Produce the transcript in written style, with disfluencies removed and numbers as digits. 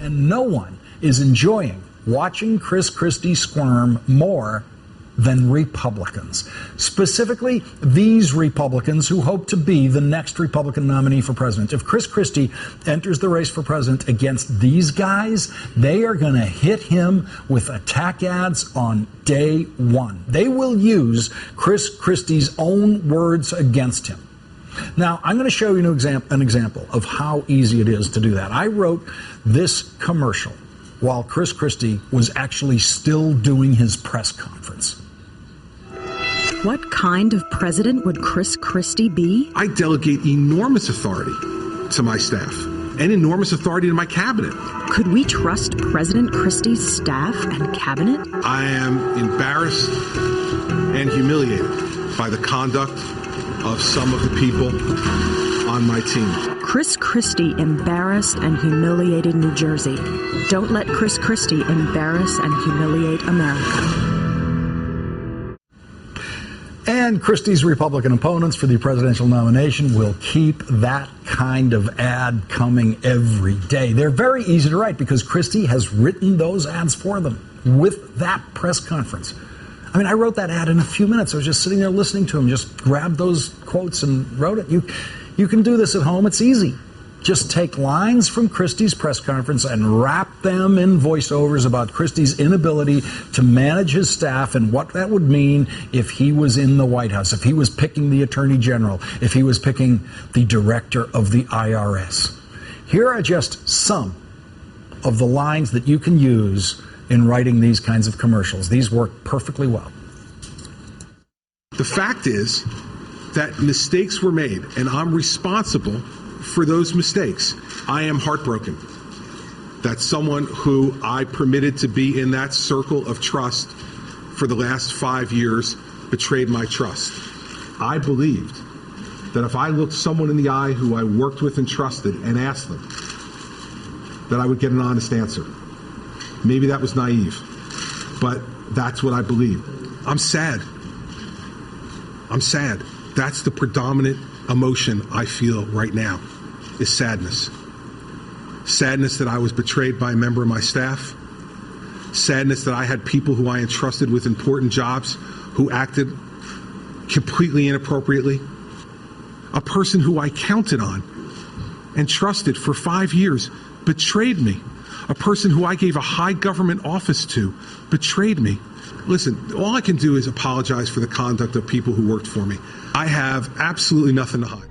And no one is enjoying watching Chris Christie squirm more than Republicans. Specifically, these Republicans who hope to be the next Republican nominee for president. If Chris Christie enters the race for president against these guys, they are going to hit him with attack ads on day one. They will use Chris Christie's own words against him. Now, I'm going to show you an example of how easy it is to do that. I wrote this commercial while Chris Christie was actually still doing his press conference. What kind of president would Chris Christie be? I delegate enormous authority to my staff and enormous authority to my cabinet. Could we trust President Christie's staff and cabinet? I am embarrassed and humiliated by the conduct of some of the people on my team. Chris Christie embarrassed and humiliated New Jersey. Don't let Chris Christie embarrass and humiliate America. And Christie's Republican opponents for the presidential nomination will keep that kind of ad coming every day. They're very easy to write because Christie has written those ads for them with that press conference. I mean, I wrote that ad in a few minutes. I was just sitting there listening to him, just grabbed those quotes and wrote it. You can do this at home. It's easy. Just take lines from Christie's press conference and wrap them in voiceovers about Christie's inability to manage his staff and what that would mean if he was in the White House, if he was picking the Attorney General, if he was picking the director of the IRS. Here are just some of the lines that you can use in writing these kinds of commercials. These work perfectly well. The fact is that mistakes were made, and I'm responsible for those mistakes. I am heartbroken that someone who I permitted to be in that circle of trust for the last 5 years betrayed my trust. I believed that if I looked someone in the eye who I worked with and trusted and asked them, that I would get an honest answer. Maybe that was naive, but that's what I believed. I'm sad. I'm sad. That's the predominant emotion I feel right now, is sadness. Sadness that I was betrayed by a member of my staff. Sadness that I had people who I entrusted with important jobs who acted completely inappropriately. A person who I counted on and trusted for 5 years betrayed me. A person who I gave a high government office to betrayed me. Listen, all I can do is apologize for the conduct of people who worked for me. I have absolutely nothing to hide.